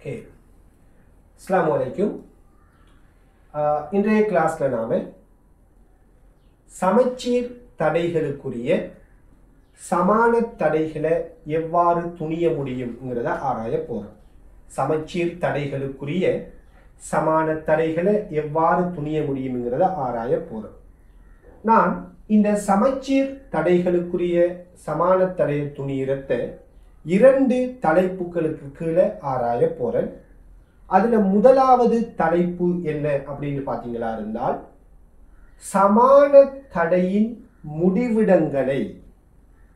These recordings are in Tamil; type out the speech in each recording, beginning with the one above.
ஓகே, அஸ்ஸலாமு அலைக்கும். இன்றைய கிளாஸில் நாம் சமச்சீர் தடைகளுக்குரிய சமான தடைகளை எவ்வாறு துணிய முடியுங்கிறத ஆராய போகிறோம். சமச்சீர் தடைகளுக்குரிய சமான தடைகளை எவ்வாறு துணிய முடியுங்கிறத ஆராய போகிறோம். நான் இந்த சமச்சீர் தடைகளுக்குரிய சமான தடைய துணியிறத்தை 2 தலைப்புகளுக்கு கீழே ஆராய போகிறேன். அதில் முதலாவது தலைப்பு என்ன அப்படின்னு பார்த்தீங்களா இருந்தால், சமான தடையின் முடிவிடங்களை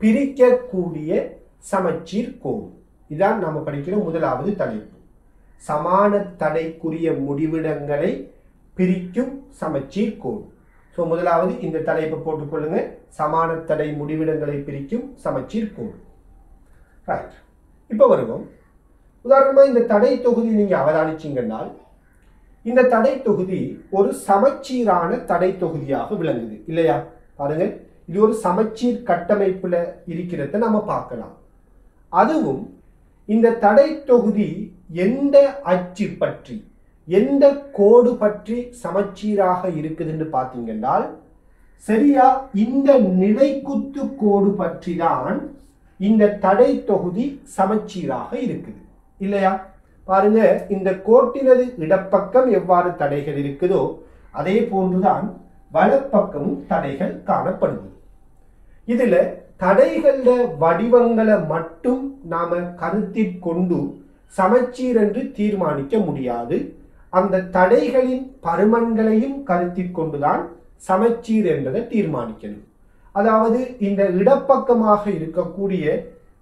பிரிக்கக்கூடிய சமச்சீர் கோடு. இதான் நாம் படிக்கிற முதலாவது தலைப்பு. சமான தடைக்குரிய முடிவிடங்களை பிரிக்கும் சமச்சீர் கோடு. ஸோ முதலாவது இந்த தலைப்பை போட்டுக்கொள்ளுங்க, சமான தடை முடிவிடங்களை பிரிக்கும் சமச்சீர் கோடு. ரைட், இப்போ வருவோம். உதாரணமாக இந்த தடை தொகுதி நீங்கள் அவதானிச்சிங்கன்னால், இந்த தடை தொகுதி ஒரு சமச்சீரான தடை தொகுதியாக விளங்குது இல்லையா? பாருங்க, இது ஒரு சமச்சீர் கட்டமைப்புல இருக்கிறத நம்ம பார்க்கலாம். அதுவும் இந்த தடை தொகுதி எந்த அச்சு பற்றி, எந்த கோடு பற்றி சமச்சீராக இருக்குதுன்னு பார்த்தீங்கன்னால், சரியா இந்த நிலைக்குத்து கோடு பற்றி தான் இந்த தடை தொகுதி சமச்சீராக இருக்குது இல்லையா? பாருங்க, இந்த கோட்டினது இடப்பக்கம் எவ்வாறு தடைகள் இருக்குதோ அதே போன்றுதான் வலப்பக்கமும் தடைகள் காணப்படுது. இதுல தடைகள வடிவங்களை மட்டும் நாம கருத்தில் கொண்டு சமச்சீர் என்று தீர்மானிக்க முடியாது. அந்த தடைகளின் பருமன்களையும் கருத்தில் கொண்டுதான் சமச்சீர் என்பதை தீர்மானிக்கணும். அதாவது இந்த இடப்பக்கமாக இருக்கக்கூடிய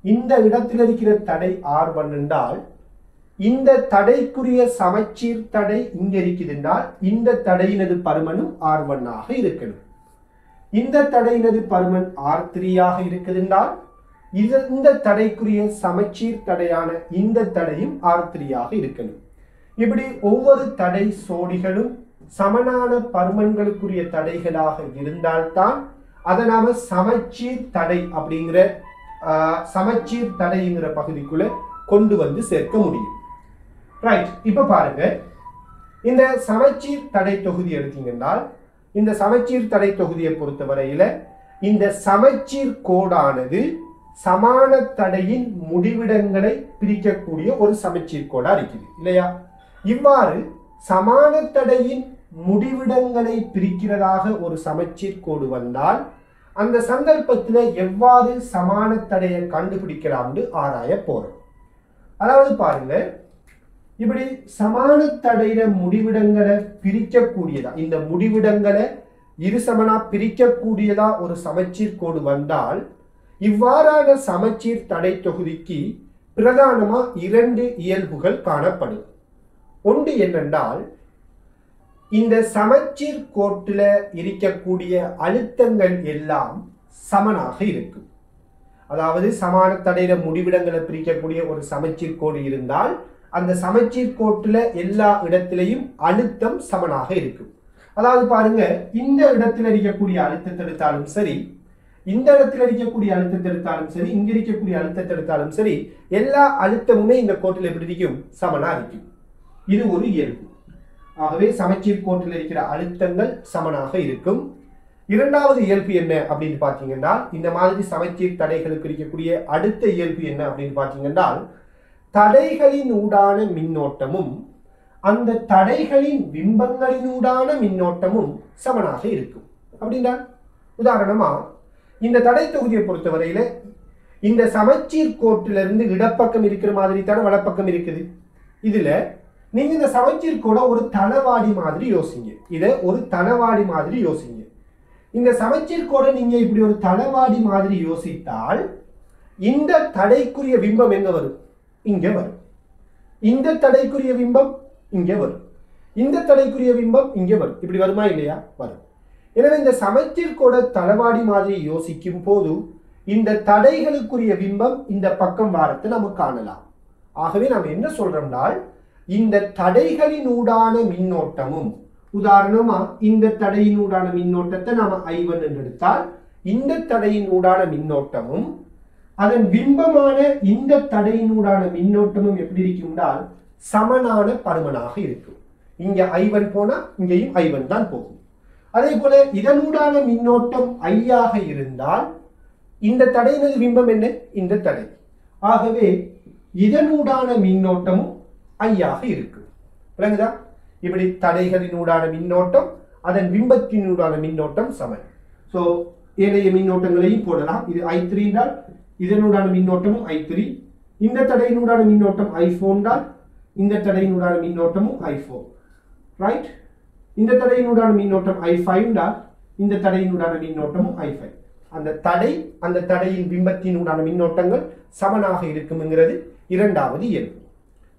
இந்த இடத்தில் இருக்கிற தடை R1 என்றால், இந்த தடைக்குரிய சமச்சீர் தடை இங்க இருக்குதுன்றால் இந்த தடையினது பருமனும் R1 ஆக இருக்கணும். இந்த தடையினது பருமன் R3 ஆக இருக்குதுன்றால் இந்த தடைக்குரிய சமச்சீர் தடையான இந்த தடையும் R3 ஆக இருக்கணும். இப்படி ஒவ்வொரு தடை சோடிகளும் சமனான பருமன்களுக்குரிய தடைகளாக இருந்தால்தான் அதை நாம சமச்சீர் தடை அப்படிங்கிற சமச்சீர் தடைங்கிற பகுதிக்குள்ள கொண்டு வந்து சேர்க்க முடியும். ரைட், இப்ப பாருங்க, இந்த சமச்சீர் தடை தொகுதி எடுத்தீங்கன்னால், இந்த சமச்சீர் தடை தொகுதியை பொறுத்தவரையில இந்த சமச்சீர் கோடானது சமான தடையின் முடிவிடங்களை பிரிக்கக்கூடிய ஒரு சமச்சீர் கோடா இருக்குது இல்லையா? இவ்வாறு சமான தடையின் முடிவிடங்களை பிரிக்கிறதாக ஒரு சமச்சீர் கோடு வந்தால், அந்த சந்தர்ப்பத்தில் எவ்வாறு சமான தடையை கண்டுபிடிக்கலாம்னு ஆராய போறோம். அதாவது பாருங்க, இப்படி சமான தடையில முடிவிடங்களை பிரிக்கக்கூடியதா, இந்த முடிவிடங்களை இருசமனா பிரிக்கக்கூடியதா ஒரு சமச்சீர் கோடு வந்தால், இவ்வாறான சமச்சீர் தடை தொகுதிக்கு பிரதானமா 2 இயல்புகள் காணப்படும். ஒன்று என்னென்றால், இந்த சமச்சீர் கோட்டில் இருக்கக்கூடிய அழுத்தங்கள் எல்லாம் சமனாக இருக்கும். அதாவது சமான தடையில முடிவிடங்களை பிரிக்கக்கூடிய ஒரு சமச்சீர் கோடு இருந்தால், அந்த சமச்சீர் கோட்டில் எல்லா இடத்திலையும் அழுத்தம் சமனாக இருக்கும். அதாவது பாருங்க, இந்த இடத்துல இருக்கக்கூடிய அழுத்தத்தை எடுத்தாலும் சரி, இந்த இடத்துல இருக்கக்கூடிய அழுத்தத்தை எடுத்தாலும் சரி, இங்க இருக்கக்கூடிய அழுத்தத்தை எடுத்தாலும் சரி, எல்லா அழுத்தமுமே இந்த கோட்டில் எப்படி இருக்கும்? சமனா இருக்கும். இது ஒரு இயல்பு. ஆகவே சமச்சீர் கோட்டில் இருக்கிற அழுத்தங்கள் சமனாக இருக்கும். இரண்டாவது இயல்பு என்ன அப்படின்னு பார்த்தீங்கன்னா, இந்த மாதிரி சமச்சீர் தடைகளுக்கு இருக்கக்கூடிய அடுத்த இயல்பு என்ன அப்படின்னு பார்த்தீங்கன்னா, தடைகளின் ஊடான மின்னோட்டமும் அந்த தடைகளின் பிம்பங்களினூடான மின்னோட்டமும் சமனாக இருக்கும். அப்படின்னா உதாரணமா இந்த தடை தொகுதியை பொறுத்தவரையில இந்த சமச்சீர் கோட்டிலிருந்து இடப்பக்கம் இருக்கிற மாதிரி தானே வலப்பக்கம் இருக்குது. இதுல நீங்க இந்த சமச்சீர் கோட ஒரு தளவாடி மாதிரி யோசிங்க. இதை ஒரு தளவாடி மாதிரி யோசிங்க. இந்த சமச்சீர் கோடை நீங்க இப்படி ஒரு தளவாடி மாதிரி யோசித்தால், இந்த தடைக்குரிய பிம்பம் எங்க வரும்? இங்க வரும். இந்த தடைக்குரிய பிம்பம் இங்க வரும். இந்த தடைக்குரிய பிம்பம் இங்க வரும். இப்படி வருமா இல்லையா? வரும். எனவே இந்த சமச்சீர் கோட தளவாடி மாதிரி யோசிக்கும் போது இந்த தடைகளுக்குரிய பிம்பம் இந்த பக்கம் வாரத்தை நம்ம காணலாம். ஆகவே நாம் என்ன சொல்றோம்னால், இந்த தடைகளினூடான மின்னோட்டமும், உதாரணமா இந்த தடையினூடான மின்னோட்டத்தை நாம I1 என்று எடுத்தால், இந்த தடையினூடான மின்னோட்டமும் அதன் பிம்பமான இந்த தடையினூடான மின்னோட்டமும் எப்படி இருக்கும்னால் சமனான பருமனாக இருக்கும். இங்க I1 போனா இங்கேயும் I1 தான் போகும். அதே போல இதனூடான மின்னோட்டம் I ஆக இருந்தால் இந்த தடையினது பிம்பம் என்ன? இந்த தடை. ஆகவே இதனூடான மின்னோட்டமும் I ஆக இருக்கும். விளங்குதா? இப்படி தடைகளினூடான மின்னோட்டம் அதன் பிம்பத்தினூடான மின்னோட்டம் சமன். ஸோ ஏனைய மின்னோட்டங்களையும் போடலாம். இது I3 என்றால் இதனூடான மின்னோட்டமும் I3, இந்த தடையினூடான மின்னோட்டம் I4 என்றால் இந்த தடையினூடான மின்னோட்டமும் I4, ரைட்? இந்த தடையினூடான மின்னோட்டம் I5 என்றால் இந்த தடையினூடான மின்னோட்டமும் I5. அந்த தடையின் பிம்பத்தினூடான மின்னோட்டங்கள் சமனாக இருக்கும்ங்கிறது இரண்டாவது இயல்பு.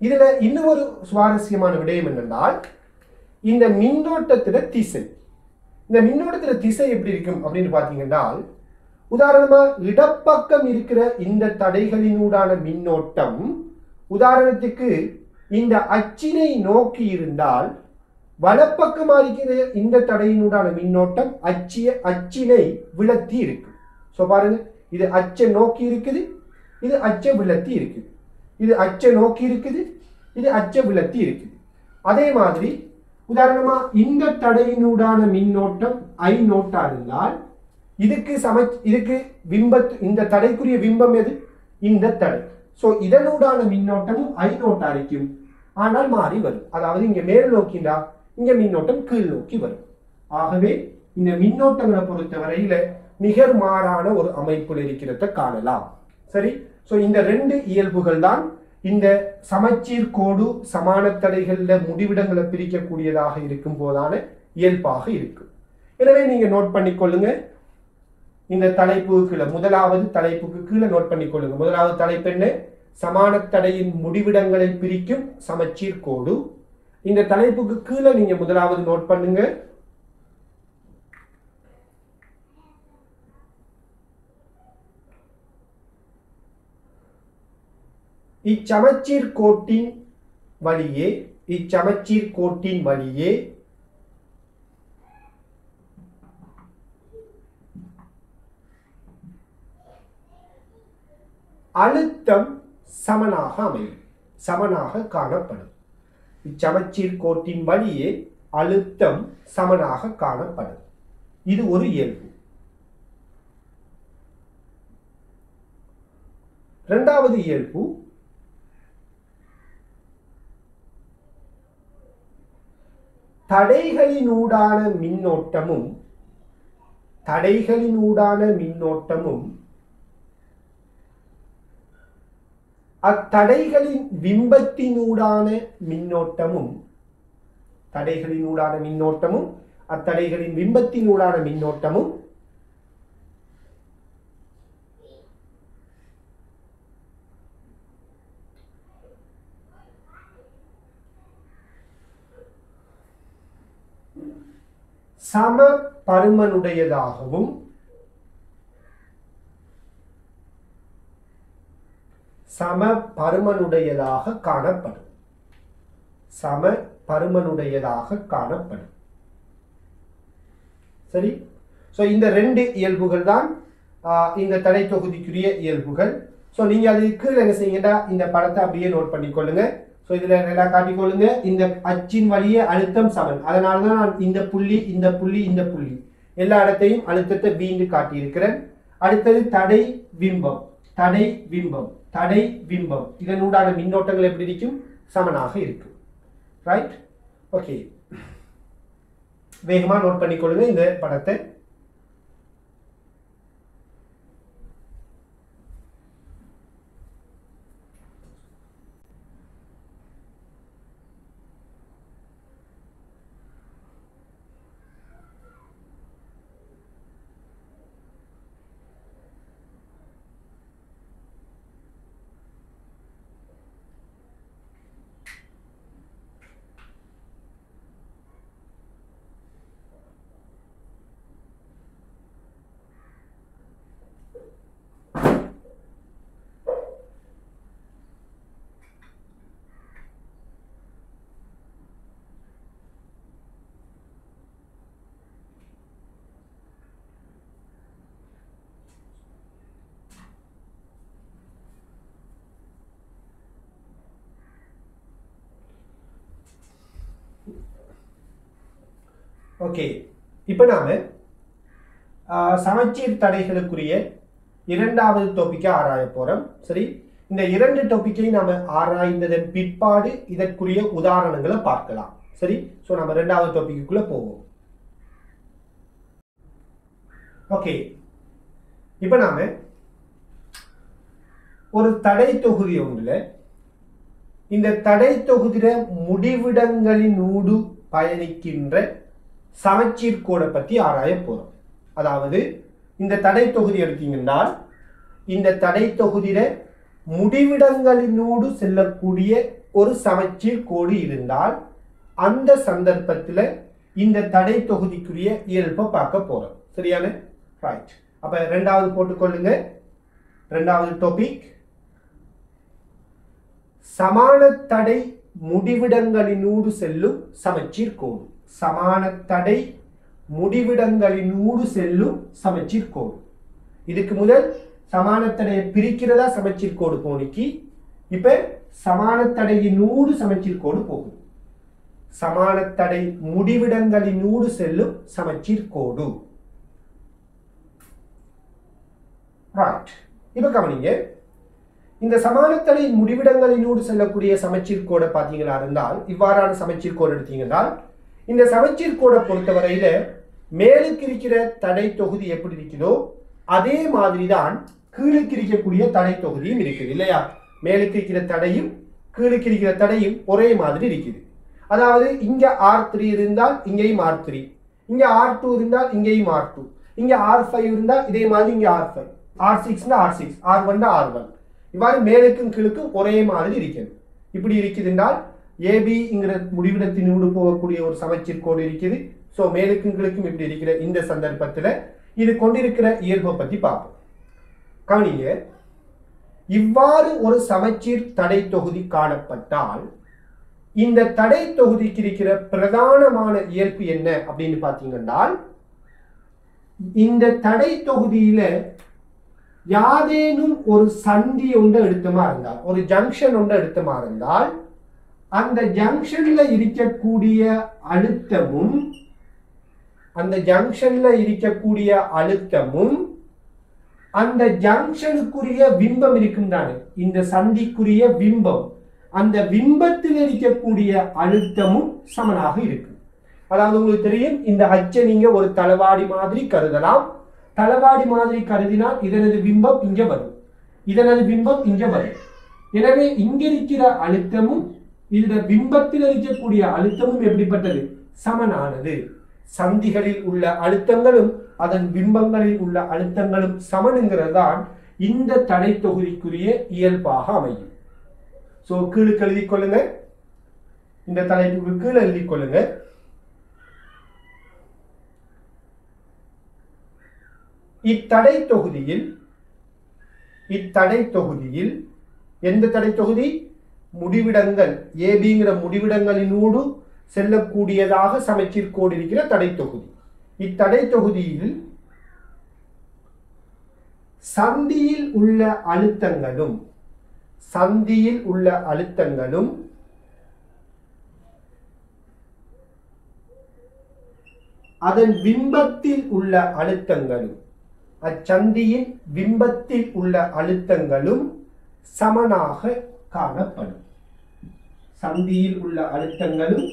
இதுல இன்னொரு சுவாரஸ்யமான விடயம் என்னென்றால் இந்த மின்னோட்டத்தில திசை. இந்த மின்னோட்டத்தில திசை எப்படி இருக்கும் அப்படின்னு பார்த்தீங்கன்னா, உதாரணமா இடப்பக்கம் இருக்கிற இந்த தடைகளினூடான மின்னோட்டம் உதாரணத்துக்கு இந்த அச்சினை நோக்கி இருந்தால் வலப்பக்கமா இருக்கிற இந்த தடையினூடான மின்னோட்டம் அச்சினை விலத்தி இருக்கு. ஸோ பாருங்க, இது அச்சை நோக்கி இருக்குது, இது அச்சை விலத்தி இருக்குது. இது அச்சை நோக்கி இருக்குது, இது அச்சை விலத்தி இருக்குது. அதே மாதிரி உதாரணமா இந்த தடையினூடான மின்னோட்டம் I நோட்டா இருந்தால் இதுக்கு இந்த தடைக்குரிய பிம்பம் எது? இந்த தடை. ஸோ இதனூடான மின்னோட்டமும் I நோட்டா இருக்கும், ஆனால் மாறி வரும். அதாவது இங்க மேல் நோக்கிண்டா இங்க மின்னோட்டம் கீழ் நோக்கி வரும். ஆகவே இந்த மின்னோட்டங்களை பொறுத்தவரையில நிகர் மாறான ஒரு அமைப்பில் இருக்கிறத காணலாம். சரி, ஸோ இந்த ரெண்டு இயல்புகள் தான் இந்த சமச்சீர் கோடு சமான தடைகள்ல முடிவிடங்களை பிரிக்கக்கூடியதாக இருக்கும் போதான இயல்பாக இருக்கும். எனவே நீங்க நோட் பண்ணிக்கொள்ளுங்க. இந்த தலைப்புக்கு முதலாவது தலைப்புக்கு கீழே நோட் பண்ணிக்கொள்ளுங்க. முதலாவது தலைப்பு என்ன? சமான தடையின் முடிவிடங்களை பிரிக்கும் சமச்சீர் கோடு. இந்த தலைப்புக்கு கீழே நீங்க முதலாவது நோட் பண்ணுங்க. இச்சமச்சீர் கோட்டின் வழியே அழுத்தம் சமனாக அமையும், சமனாக காணப்படும். இச்சமச்சீர் கோட்டின் வழியே அழுத்தம் சமனாக காணப்படும். இது ஒரு இயல்பு. இரண்டாவது இயல்பு தடைகளினூடான மின்னோட்டமும் அத்தடைகளின் பிம்பத்தினூடான மின்னோட்டமும் அத்தடைகளின் பிம்பத்தினூடான மின்னோட்டமும் சம பருமனுடையதாக காணப்படும். சரி, சோ இந்த ரெண்டு இயல்புகள் தான் இந்த தடை தொகுதிக்குரிய இயல்புகள். சோ நீங்க அதுக்கு என்ன செய்யுங்கடா, இந்த படத்தை அப்படியே நோட் பண்ணிக்கொள்ளுங்க. ஸோ இதுல நல்லா காட்டிக்கொள்ளுங்க. இந்த அச்சின் வழியே அழுத்தம் சமன். அதனாலதான் நான் இந்த புள்ளி எல்லா இடத்தையும் அழுத்தத்தை வீண்டு காட்டியிருக்கிறேன். அடுத்தது தடை பிம்பம் இதனூடான மின்னோட்டங்கள் எப்படி இருக்கும்? சமனாக இருக்கும். ரைட்? ஓகே, வேகமா நோட் பண்ணிக்கொள்ளுங்க இந்த படத்தை. ஓகே, இப்போ நாம சமச்சீர் தடைகளுக்குரிய இரண்டாவது டாபிக்கை ஆராய போறோம். சரி, இந்த இரண்டு டாபிக்கை நாம ஆராய்ந்ததன் பிற்பாடு இதற்குரிய உதாரணங்களை பார்க்கலாம். சரி, ஸோ நம்ம இரண்டாவது டாபிக்குள்ள போவோம். ஓகே, இப்போ நாம ஒரு தடை தொகுதி ஒன்றில் இந்த தடை தொகுதியில முடிவிடங்களினூடு பயணிக்கின்ற சமச்சீர் கோடை பற்றி ஆராய போறோம். அதாவது இந்த தடை தொகுதி எடுத்தீங்கன்னா இந்த தடை தொகுதியில முடிவிடங்களினூடு செல்லக்கூடிய ஒரு சமச்சீர் கோடு இருந்தால் அந்த சந்தர்ப்பத்தில் இந்த தடை தொகுதிக்குரிய இயல்பை பார்க்க போறோம். சரியான ரைட். அப்ப இரண்டாவது போட்டுக்கொள்ளுங்க. இரண்டாவது டாபிக் சமான தடை முடிவிடங்களினூடு செல்லும் சமச்சீர் கோடு. சமான தடை முடிவிடங்களினூடு செல்லும் சமச்சீர் கோடு. இதுக்கு முதல் சமான தடையை பிரிக்கிறதா சமச்சீர் கோடு போனிக்கு, இப்ப சமான தடையினூடு சமச்சீர் கோடு போகுது. சமான தடை முடிவிடங்களினூடு செல்லும் சமச்சீர் கோடு. ரைட். இப்ப கவனிங்க, இந்த சமானத்தடை முடிவிடங்களினூடு செல்லக்கூடிய சமச்சீர் கோடை பார்த்தீங்களா இருந்தால் இவ்வாறான சமச்சீர் கோடு எடுத்தீங்கன்னா இந்த சமச்சீர் கோடை பொறுத்தவரையில மேலுக்கு இருக்கிற தடை தொகுதி எப்படி இருக்குதோ அதே மாதிரி தான் கீழுக்கு இருக்கக்கூடிய தடை தொகுதியும் இருக்குது இல்லையா? மேலுக்கு இருக்கிற தடையும் கீழுக்கு இருக்கிற தடையும் ஒரே மாதிரி இருக்குது. அதாவது இங்க R3 இருந்தால் இங்கேயும் R3, இங்க R2 இருந்தால் இங்கேயும் R2, இங்க R5 இருந்தால் இதே மாதிரி இங்க R5, R6 R6, R1 R1, இவ்வாறு மேலுக்கும் கீழுக்கும் ஒரே மாதிரி இருக்கிறது. இப்படி இருக்குது என்றால் ஏபிங்கிற முடிவிடத்தினூடு போகக்கூடிய ஒரு சமச்சீர் கோடு இருக்குது. ஸோ மேலுக்கும் கீழுக்கும் இப்படி இருக்கிற இந்த சந்தர்ப்பத்தில் இது கொண்டிருக்கிற இயல்பை பற்றி பார்ப்போம். கவனிங்க, இவ்வாறு ஒரு சமச்சீர் தடை தொகுதி காணப்பட்டால் இந்த தடை தொகுதிக்கு இருக்கிற பிரதானமான இயல்பு என்ன அப்படின்னு பார்த்தீங்கன்னா, இந்த தடை தொகுதியில யாதேனும் ஒரு சந்தி ஒன்று எடுத்தமா இருந்தால், ஒரு ஜங்ஷன் ஒன்று எடுத்தமா இருந்தால் அந்த ஜங்ஷன்ல இருக்கக்கூடிய அழுத்தமும் அந்த ஜங்ஷனுக்குரிய பிம்பம் இருக்கும் தானே, இந்த சந்திக்குரிய பிம்பம், அந்த பிம்பத்தில் இருக்கக்கூடிய அழுத்தமும் சமனாக இருக்கும். அதாவது உங்களுக்கு தெரியும், இந்த அச்சை நீங்க ஒரு தளவாடி மாதிரி கருதலாம். தளவாடி மாதிரி கருதினால் இதனது பிம்பம் இங்க வரும், இதனது பிம்பம் இங்க வரும். எனவே இங்க இருக்கிற அழுத்தமும் இந்த பிம்பத்தில் இருக்கக்கூடிய அழுத்தமும் எப்படிப்பட்டது? சமனானது. சந்திகளில் உள்ள அழுத்தங்களும் அதன் பிம்பங்களில் உள்ள அழுத்தங்களும் சமனுங்கிறது தான் இந்த தடை தொகுதிக்குரிய இயல்பாக அமையும். சோ கீழுக்கு எழுதி கொள்ளுங்க, இந்த தலைப்புக்கு கீழே எழுதி கொள்ளுங்க. இத்தடை தொகுதியில் எந்த தடை தொகுதி? முடிவிடங்கள் ஏபிங்கிற முடிவிடங்களினூடு செல்லக்கூடியதாக சமச்சீர் கோடு இருக்கிற தடை தொகுதி. இத்தடை தொகுதியில் சந்தியில் உள்ள அழுத்தங்களும் அதன் பிம்பத்தில் உள்ள அழுத்தங்களும், அச்சந்தியின் பிம்பத்தில் உள்ள அழுத்தங்களும் சமனாக காணப்படும். சந்தியில் உள்ள அழுத்தங்களும்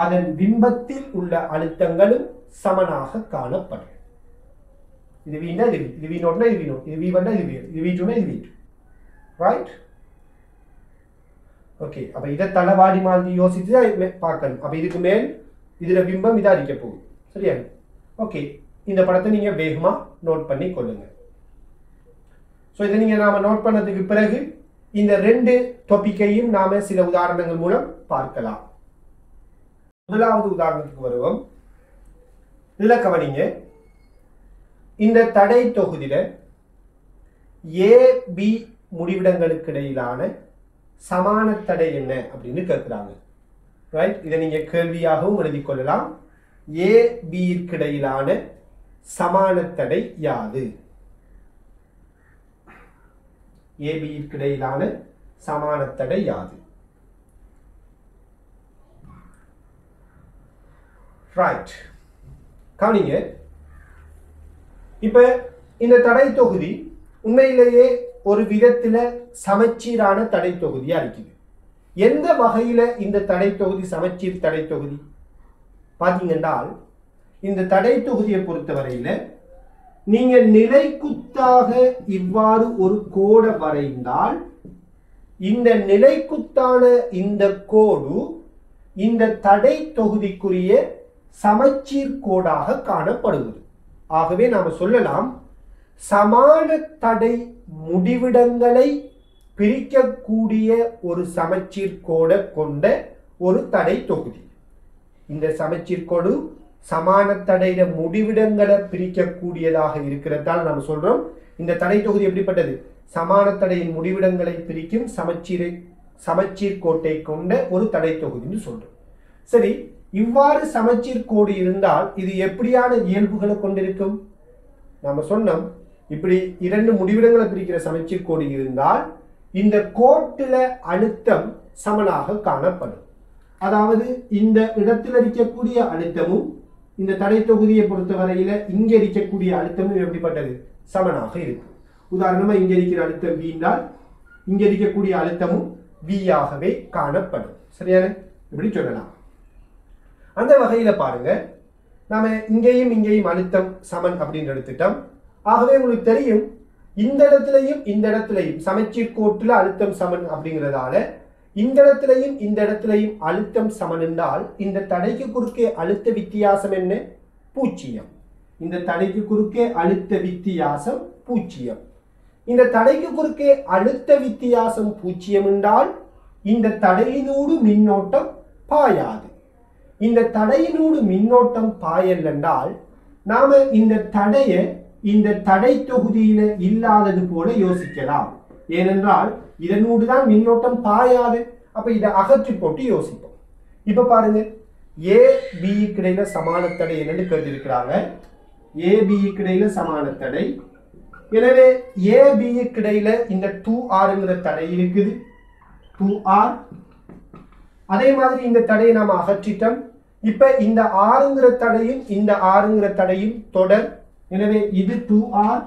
அதன் பிம்பத்தில் உள்ள அழுத்தங்களும் சமனாக காணப்படும். இது வீணா இது வீணோட்னா இது வீணோ, இது வீவன்னா இது வீடு, இது வீட்டுனா இது வீட்டு. ரைட்? ஓகே, அப்ப இதை தளவாடி மாதிரி யோசித்து தான் பார்க்கணும். அப்ப இதுக்கு மேல் இதுல பிம்பம் இதா இருக்க போகுது. சரியா? ஓகே, இந்த படத்தை நீங்க வேகமா நோட் பண்ணி கொள்ளுங்க. ஸோ இதை நீங்க நாம நோட் பண்ணதுக்கு பிறகு இந்த ரெண்டு டாபிக்கையும் நாம சில உதாரணங்கள் மூலம் பார்க்கலாம். முதலாவது உதாரணத்துக்கு வருவோம். இதுல கவனிங்க, இந்த தடை தொகுதியில ஏ பி முடிவிடங்களுக்கு இடையிலான சமான தடை என்ன அப்படின்னு கேட்கிறாங்க. ரைட்? இதை நீங்க கேள்வியாகவும் எழுதி கொள்ளலாம். ஏ பிக்கு இடையிலான சமான தடை யாது? ஏபிக்கு இடையிலான சமான தடை யாது? ரைட். கவனிங்க, இப்ப இந்த தடை தொகுதி உண்மையிலேயே ஒரு விதத்துல சமச்சீரான தடை தொகுதியா இருக்குது. எந்த வகையில இந்த தடை தொகுதி சமச்சீர் தடை தொகுதி பாத்தீங்கன்றால், இந்த தடை தொகுதியை பொறுத்தவரையில நீங்க நிலைக்குத்தாக இவ்வாறு ஒரு கோடை வரைந்தால் இந்த நிலைக்குத்தான இந்த கோடு இந்த தடை தொகுதிக்குரிய சமச்சீர் கோடாக காணப்படுவது. ஆகவே நாம சொல்லலாம், சமான தடை முடிவிடங்களை பிரிக்கக்கூடிய ஒரு சமச்சீர் கோடை கொண்ட ஒரு தடை தொகுதி. இந்த சமச்சீர் கோடு சமான தடையில முடிவிடங்களை பிரிக்கக்கூடியதாக இருக்கிறதால் நாம் சொல்றோம் இந்த தடை தொகுதி எப்படிப்பட்டது, சமான தடையின் முடிவிடங்களை பிரிக்கும் சமச்சீர் கோட்டை கொண்ட ஒரு தடை தொகுதின்னு சொல்றோம். சரி, இவ்வாறு சமச்சீர் கோடு இருந்தால் இது எப்படியான இயல்புகளை கொண்டிருக்கும்? நாம சொன்னோம், இப்படி இரண்டு முடிவிடங்களை பிரிக்கிற சமச்சீர் கோடு இருந்தால் இந்த கோட்டில அழுத்தம் சமனாக காணப்படும். அதாவது இந்த இடத்தில் இருக்கக்கூடிய அழுத்தமும் இந்த தடை தொகுதியை பொறுத்தவரையில இங்க இருக்கக்கூடிய அழுத்தமும் எப்படிப்பட்டது, சமனாக இருக்கும். உதாரணமா இங்க இருக்கிற அழுத்தம் V என்றால் இங்க இருக்கக்கூடிய அழுத்தமும் V ஆகவே காணப்படும். சரியான இப்படி சொல்லலாம். அந்த வகையில பாருங்க, நாம இங்கேயும் அழுத்தம் சமன் அப்படின்னு எடுத்துட்டோம். ஆகவே உங்களுக்கு தெரியும், இந்த இடத்துலையும் சமச்சீர் கோட்டுல அழுத்தம் சமன் அப்படிங்கிறதால இந்த இடத்துலையும் அழுத்தம் சமன் என்றால் இந்த தடைக்கு குறுக்கே அழுத்த வித்தியாசம் என்ன, 0. இந்த தடைக்கு குறுக்கே அழுத்த வித்தியாசம் 0. இந்த தடைக்கு குறுக்கே அழுத்த வித்தியாசம் 0 என்றால் இந்த தடையினூடு மின்னோட்டம் பாயாது. இந்த தடையினூடு மின்னோட்டம் பாயல் என்றால் நாம இந்த தடையை இந்த தடை தொகுதியில இல்லாதது போல யோசிக்கலாம். ஏனென்றால் இதனூடு தான் மின்னோட்டம் பாயாது. அப்ப இதை அகற்றி போட்டு யோசிப்போம். இப்ப பாருங்க, AB கிடையில சமான தடை என்னன்னு கேட்டிருக்கிறாங்க. AB கிடையில சமான தடை. எனவே AB கிடையில இந்த 2R தடை இருக்குது, 2R. அதே மாதிரி இந்த தடையை நாம அகற்றிட்டோம். இப்ப இந்த R தடையும் இந்த R தடையும் தொடர். எனவே இது 2R.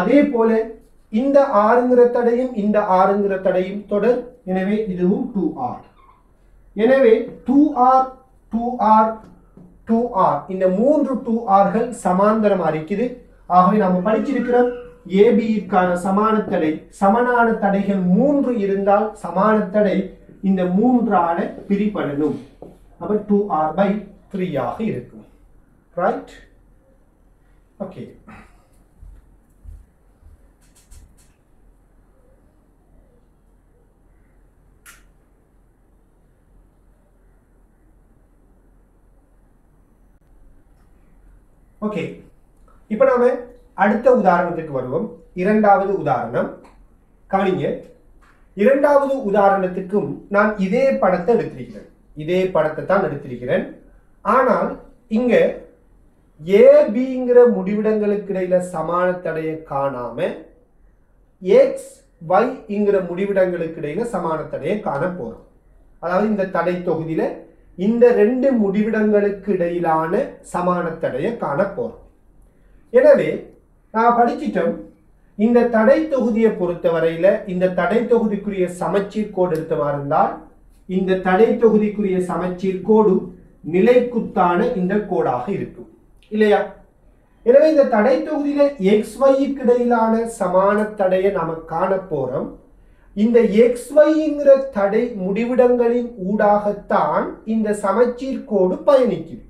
அதே போல இந்த R தடையும் இந்த R தடையும் தொடர். எனவே இதுவும் 2R. எனவே 2R 2R 2R இந்த 3 2Rகள் சமாந்தரமா இருக்குது. ஆகவே நாம படிச்சிருக்கிறோம், ABக்கான சமனான தடைகள் 3 இருந்தால் சமான தடை இந்த 3ஆல பிரிப்படணும். அப்ப 2R/3 ஆக இருக்கும். ரைட்? ஓகே. ஓகே, இப்ப நாம அடுத்த உதாரணத்துக்கு வருவோம். இரண்டாவது உதாரணம் கவனிங்க. இரண்டாவது உதாரணத்துக்கும் நான் இதே படத்தை எடுத்திருக்கிறேன். ஆனால் இங்க ABங்கிற முடிவிடங்களுக்கு இடையில சமான தடையை காணாம XYங்கிற முடிவிடங்களுக்கு இடையில சமான தடையை காண போறோம். அதாவது இந்த தடை தொகுதியில இந்த 2 முடிவிடங்களுக்கு இடையிலான சமான தடையை காண போறோம். எனவே நான் படிச்சிட்டோம், இந்த தடை தொகுதியை பொறுத்தவரையில இந்த தடை தொகுதிக்குரிய சமச்சீர் கோடு எடுத்தவா இருந்தால் இந்த தடை தொகுதிக்குரிய சமச்சீர் கோடு நிலைக்குத்தான இந்த கோடாக இருக்கும் இல்லையா? எனவே இந்த தடை தொகுதியில XYக்கு இடையிலான சமான தடையை நாம காண போறோம். இந்த XYங்கிற தடை முடிவிடங்களின் ஊடாகத்தான் இந்த சமச்சீர் கோடு பயணிக்குது.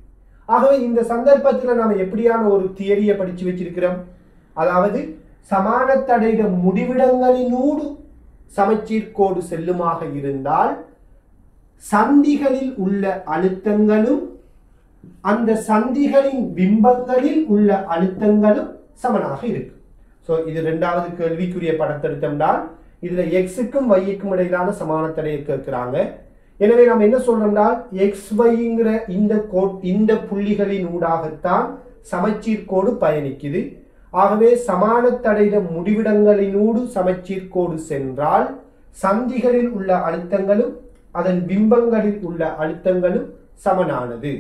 ஆகவே இந்த சந்தர்ப்பத்தில் நாம எப்படியான ஒரு தியரியை படிச்சு வச்சிருக்கிறோம்? அதாவது சமான தடையிட முடிவிடங்களினூடு சமச்சீர் கோடு செல்லுமாக இருந்தால் சந்திகளில் உள்ள அழுத்தங்களும் அந்த சந்திகளின் பிம்பங்களில் உள்ள அழுத்தங்களும் சமனாக இருக்கு. சோ இது இரண்டாவது கேள்விக்குரிய படத்தை எடுத்தோம்னால் இதுல Xக்கும் Yக்கும் இடையிலான சமான தடையை கேட்கிறாங்க. எனவே நாம் என்ன சொல்றோம்னா XYங்கிற இந்த புள்ளிகளின் ஊடாகத்தான் சமச்சீர் கோடு பயணிக்குது. ஆகவே சமான தடையிட முடிவிடங்களினூடு சமச்சீர் கோடு சென்றால் சந்திகளில் உள்ள அழுத்தங்களும் அதன் பிம்பங்களில் உள்ள அழுத்தங்களும் சமனானது.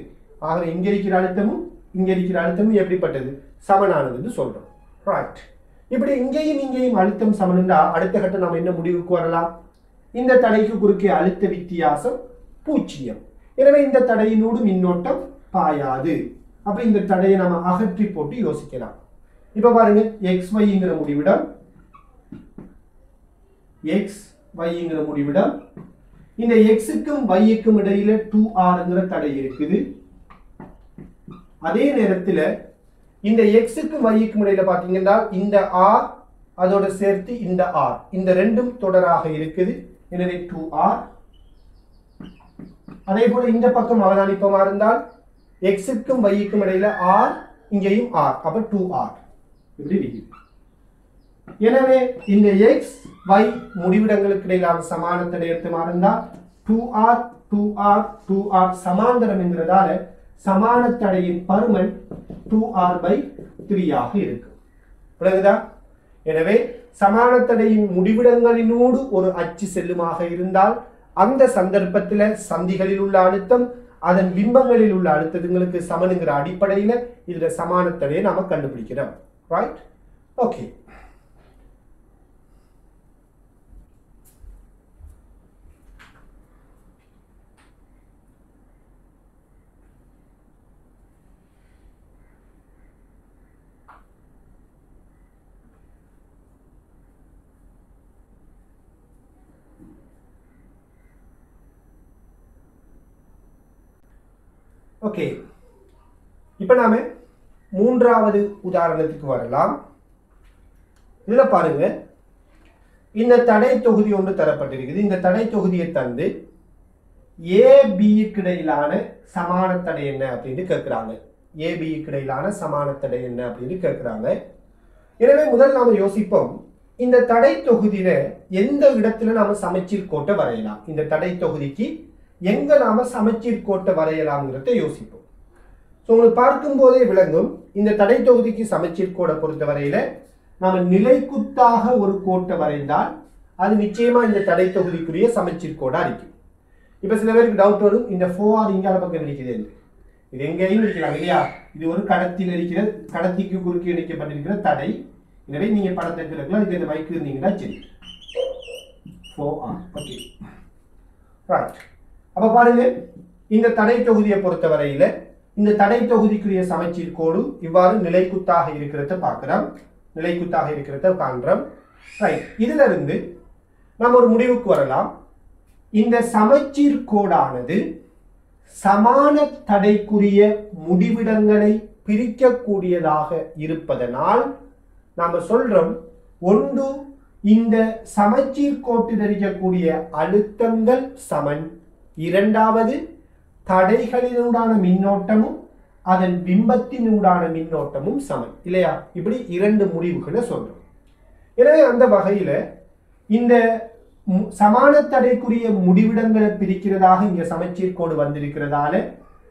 ஆக இங்க இருக்கிற அழுத்தமும் இங்க இருக்கிற அழுத்தமும் எப்படிப்பட்டது, சமனானதுன்னு சொல்றோம். ரைட். இப்படி இங்கேயும் இங்கேயும் அழுத்தம் சமன்டா அடுத்த கட்டம் நம்ம என்ன முடிவுக்கு வரலாம், இந்த தடைக்கு குறுக்கே அழுத்த வித்தியாசம் 0. எனவே இந்த தடையினோடு மின்னோட்டம் பாயாது. அப்ப இந்த தடையை நம்ம அகற்றி போட்டு யோசிக்கலாம். இப்ப பாருங்க, xyங்கிற முடிவிடம், xyங்கிற முடிவிடம், இந்த xக்கும் yக்கும் இடையில 2r தடை இருக்குது. அதே நேரத்தில் இந்த xக்கும் yக்கும் இடையில பாத்தீங்கன்னா இந்த r அதோட சேர்த்து இந்த r, இந்த ரெண்டும் தொடராக இருக்குது. எனவே 2r. அதே போல இந்த பக்கம் அவதானிப்பமா இருந்தால் xக்கும் yக்கும் இடையில r, இங்கேயும் r, அப்ப 2r இப்படி இருக்குது. எனவே இந்த x y முடிவிடங்களுக்கு இடையிலான சமான தடை எடுத்துமா இருந்தால் 2r 2r 2r சமாந்தரம் என்கிறதால சமான தடையின் பருமன் 2r/3 ஆக இருக்கு. விளங்குதா? எனவே சமான தடையின் முடிவிடங்களினோடு ஒரு அச்சு செல்லுமாக இருந்தால் அந்த சந்தர்ப்பத்தில் சந்திகளில் உள்ள அழுத்தம் அதன் பிம்பங்களில் உள்ள அழுத்தங்களுக்கு சமனுங்கிற அடிப்படையில் இதுல சமான தடையை நாம கண்டுபிடிக்கிறோம். ரைட்? ஓகே. ஓகே, இப்ப நாம மூன்றாவது உதாரணத்துக்கு வரலாம். இதுல பாருங்க, இந்த தடை தொகுதி ஒன்று தரப்பட்டிருக்குது. இந்த தடை தொகுதியை தந்து ஏபிக்கு இடையிலான சமான தடை என்ன அப்படின்னு கேட்கிறாங்க. ஏபிக்கு இடையிலான சமான தடை என்ன அப்படின்னு கேட்கிறாங்க. எனவே முதல் நாம யோசிப்போம், இந்த தடை தொகுதியில எந்த இடத்துல நாம சமச்சீர் கோட்டை வரையலாம், இந்த தடை தொகுதிக்கு எங்க நாம சமச்சீர் கோட்டை வரையலாம்ங்கிறத யோசிப்போம். உங்களுக்கு பார்க்கும் போதே விளங்கும், இந்த தடை தொகுதிக்கு சமச்சீர் கோடை பொறுத்த வரையில நாம நிலைக்குத்தாக ஒரு கோட்டை வரைந்தால் அது நிச்சயமா இந்த தடை தொகுதிக்குரிய சமச்சீர் கோடா இருக்கும். இப்ப சில பேருக்கு டவுட் வரும், இந்த 4r இங்கால பக்கம் இருக்குது, இது எங்கேயும் இருக்கலாம் இல்லையா? இது ஒரு கடத்தியில் இருக்கிற, கடத்திக்கு குறுக்கே இணைக்கப்பட்டிருக்கிற தடை. எனவே நீங்க படத்தை இருக்கலாம், இது இந்த மைக்கு இருந்தீங்கன்னா சரி. 4r. Okay, right. அப்ப பாருங்க, இந்த தடை தொகுதியை பொறுத்த வரையில இந்த தடை தொகுதிக்குரிய சமச்சீர் கோடு இவ்வாறு நிலைக்குத்தாக இருக்கிறத பார்க்கிறோம், நிலைக்குத்தாக இருக்கிறத காண்றோம். ரைட். இதுல இருந்து நம்ம ஒரு முடிவுக்கு வரலாம், இந்த சமச்சீர் கோடானது சமான தடைக்குரிய முடிவிடங்களை பிரிக்கக்கூடியதாக இருப்பதனால் நாம சொல்றோம், ஒன்று இந்த சமச்சீர் கோட்டில் இருக்கக்கூடிய அழுத்தங்கள் சமன், இரண்டாவது தடைகளினூடான மின்னோட்டமும் அதன் பிம்பத்தினூடான மின்னோட்டமும் சமன் இல்லையா? இப்படி இரண்டு முடிவுகளை சொல்றோம். எனவே அந்த வகையில இந்த சமான தடைக்குரிய முடிவிடங்களை பிரிக்கிறதாக இங்க சமச்சீர் கோடு வந்திருக்கிறதால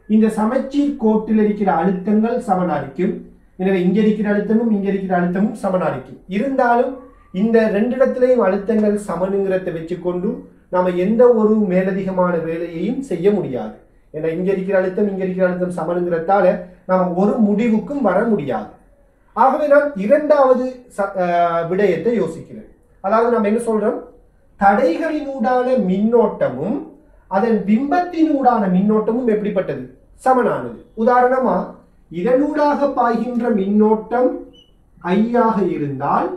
இந்த சமச்சீர் கோட்டில் இருக்கிற அழுத்தங்கள் சமனாரிக்கும். எனவே இங்க இருக்கிற அழுத்தமும் இங்க இருக்கிற அழுத்தமும் சமனாரிக்கும். இருந்தாலும் இந்த ரெண்டு இடத்திலையும் அழுத்தங்கள் சமனுங்கிறத வச்சுக்கொண்டு நாம எந்த ஒரு மேலதிகமான வேலையையும் செய்ய முடியாது. ஏன்னா இங்க இருக்கிற அழுத்தம் இங்க இருக்கிற அழுத்தம் சமனுங்கிறதால நாம ஒரு முடிவுக்கும் வர முடியாது. ஆகவே நான் இரண்டாவது விடயத்தை யோசிக்கிறேன். அதாவது நம்ம என்ன சொல்றோம், தடைகளினூடான மின்னோட்டமும் அதன் பிம்பத்தினூடான மின்னோட்டமும் எப்படிப்பட்டது, சமனானது. உதாரணமா இதனூடாக பாய்கின்ற மின்னோட்டம் I ஆக இருந்தால்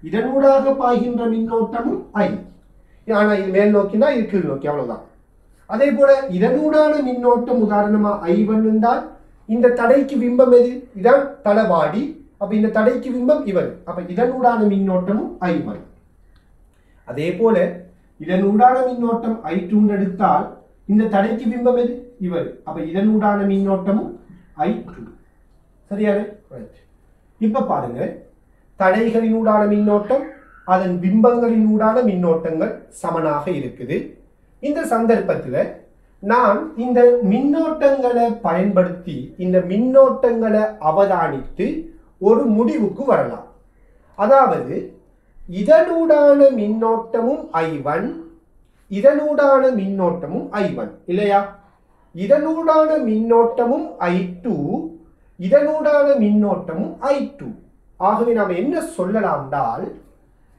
இதனூடாக பாய்கின்ற மின்னோட்டமும் I. ஆனா இது மேல் நோக்கினா இது கீழ் நோக்கி, அவ்வளவுதான். அதே போல இதனூடான மின்னோட்டம் உதாரணமா I1 என்றால் இந்த தடைக்கு பிம்பம் எது, இதான் தளவாடி. அப்ப இந்த தடைக்கு பிம்பம் இவர், அப்ப இதனூடான மின்னோட்டமும் I1. அதே போல இதனூடான மின்னோட்டம் I2 எடுத்தால் இந்த தடைக்கு பிம்பம் எது, இவர், அப்ப இதனூடான மின்னோட்டமும் I2. சரியானே? இப்ப பாருங்க, தடைகளினூடான மின்னோட்டம் அதன் பிம்பங்களினூடான மின்னோட்டங்கள் சமனாக இருக்குது. இந்த சந்தர்ப்பத்தில் நான் இந்த மின்னோட்டங்களை பயன்படுத்தி இந்த மின்னோட்டங்களை அவதானித்து ஒரு முடிவுக்கு வரலாம். அதாவது இதனூடான மின்னோட்டமும் I1, இதனூடான மின்னோட்டமும் I1 இல்லையா? இதனூடான மின்னோட்டமும் I2, இதனூடான மின்னோட்டமும் I2. ஆகவே நாம் என்ன சொல்லலாம் என்றால்,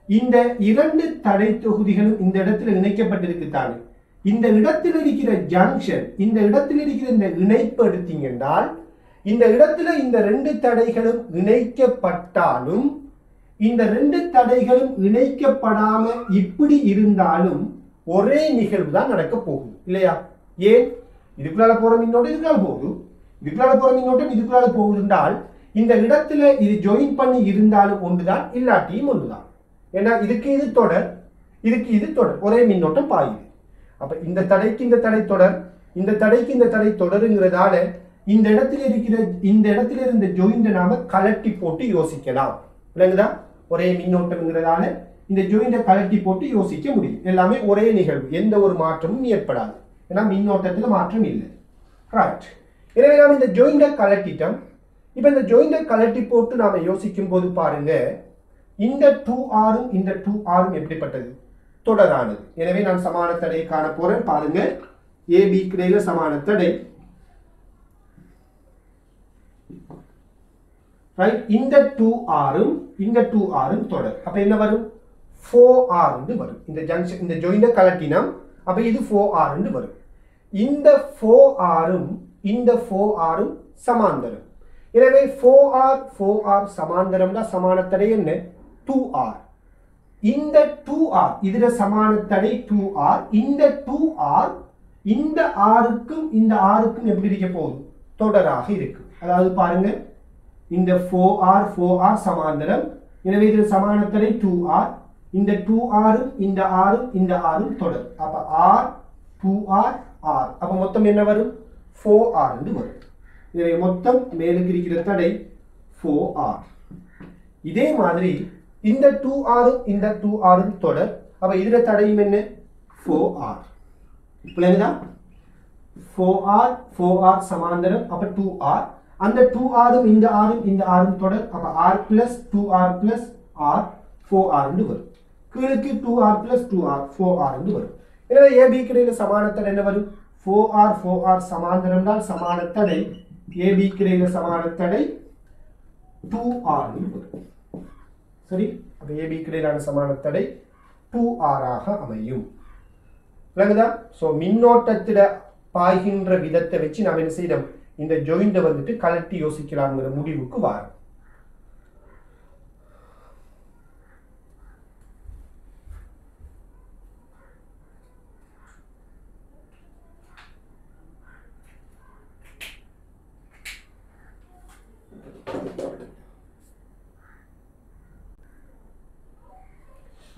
இந்த இரண்டு தடை தொகுதிகளும் இந்த இடத்துல இணைக்கப்பட்டிருக்குத்தானே, இந்த இடத்தில் இருக்கிற ஜங்ஷன், இந்த இடத்தில் இருக்கிற இந்த இணைப்பு எடுத்தீங்க என்றால், இந்த இடத்துல இந்த ரெண்டு தடைகளும் இணைக்கப்பட்டாலும் இந்த ரெண்டு தடைகளும் இணைக்கப்படாம இப்படி இருந்தாலும் ஒரே நிகழ்வு தான் நடக்க போகுது இல்லையா? ஏன்? இதுக்குள்ளால போற மின்னோட்டம் இதுக்குள்ளால போகுது, இதுக்குள்ளால போற மின்னோட்டம் இதுக்குள்ளால போகுது என்றால் இந்த இடத்துல இது ஜாயின் பண்ணி இருந்தாலும் ஒன்றுதான், இல்லாட்டியும் ஒன்றுதான். ஏன்னா இதுக்கு இது தொடர், இதுக்கு இது தொடர், ஒரே மின்னோட்டம் பாயுது. அப்ப இந்த தடைக்கு இந்த தடை தொடர், இந்த தடைக்கு இந்த தடை தொடருங்கிறதால இந்த இடத்துல இருக்கிற இந்த இடத்துல இருந்த ஜாயிண்ட நாம கலட்டி போட்டு யோசிக்கலாம். விளங்குதா? ஒரே மின்னோட்டம்ங்கிறதால இந்த ஜாயிண்ட கலட்டி போட்டு யோசிக்க முடியும். எல்லாமே ஒரே நிகழ்வு, எந்த ஒரு மாற்றமும் ஏற்படாது. ஏன்னா மின்னோட்டத்துல மாற்றம் இல்லை. ரைட். எனவே நாம் இந்த ஜாயிண்ட கலட்டிட்டோம். இப்ப இந்த ஜாயிண்ட கலட்டி போட்டு நாம யோசிக்கும் போது பாருங்க, இந்த 2Rம் இந்த 2Rம் எப்படிப்பட்டது? தொடரானது. எனவே நான் சமான தடையை காண போறேன். பாருங்க, AB இடையில சமான தடை. ரைட். இந்த 2Rம் இந்த 2Rம் தொடர். அப்ப என்ன வரும்? 4R என்று வரும். இந்த ஜங்ஷன் இந்த ஜாயிண்ட கலட்டினோம். அப்ப இது 4R என்று வரும். இந்த 4Rம் இந்த 4Rம் சமாந்தரம். எனவே 4R சமாந்தரம்னா சமான தடை என்ன? 2R. இந்த 2R இதுல சமான தடை 2R. இந்த 2R இந்த Rக்கும் இந்த Rக்கும் எப்படி இருக்க போகுது? தொடராக இருக்கு. அதாவது பாருங்க, இந்த 4R சமாந்தரம். எனவே இதுல சமான தடை 2R. இந்த 2Rம் இந்த Rம் இந்த Rம் தொடர். அப்ப R 2R R. அப்ப மொத்தம் என்ன வரும்? 4R என்று வரும். எனவே மொத்தம் மேலுக்கு இருக்கிற தடை 4R. இதே மாதிரி இந்த 2Rம் இந்த 2Rம் தொடர். அப்ப இதுல தடையும் என்ன? 4R. புரியுதா? 4R சமாந்தரம். அப்ப 2R. அந்த 2Rம் இந்த Rம் இந்த Rம் தொடர். அப்ப R plus 2R plus R 4R என்று வரும். கீழுக்கு 2R plus 2R 4R என்று வரும். எனவே AB இடையில சமான தடை என்ன வரும்? 4R சமாந்தரம் தான் சமான தடை. AB இடையில சமான தடை 2R என்று வரும். சரி. அப்ப AB இடையிலான சமான தடை 2R ஆக அமையும். விளங்குதா? சோ மின்னோட்டத்தில பாய்கின்ற விதத்தை வச்சு நாம் என்ன செய்யணும்? இந்த ஜாயிண்ட வந்துட்டு கலட்டி யோசிக்கலாம்ங்கிற முடிவுக்கு வரோம்.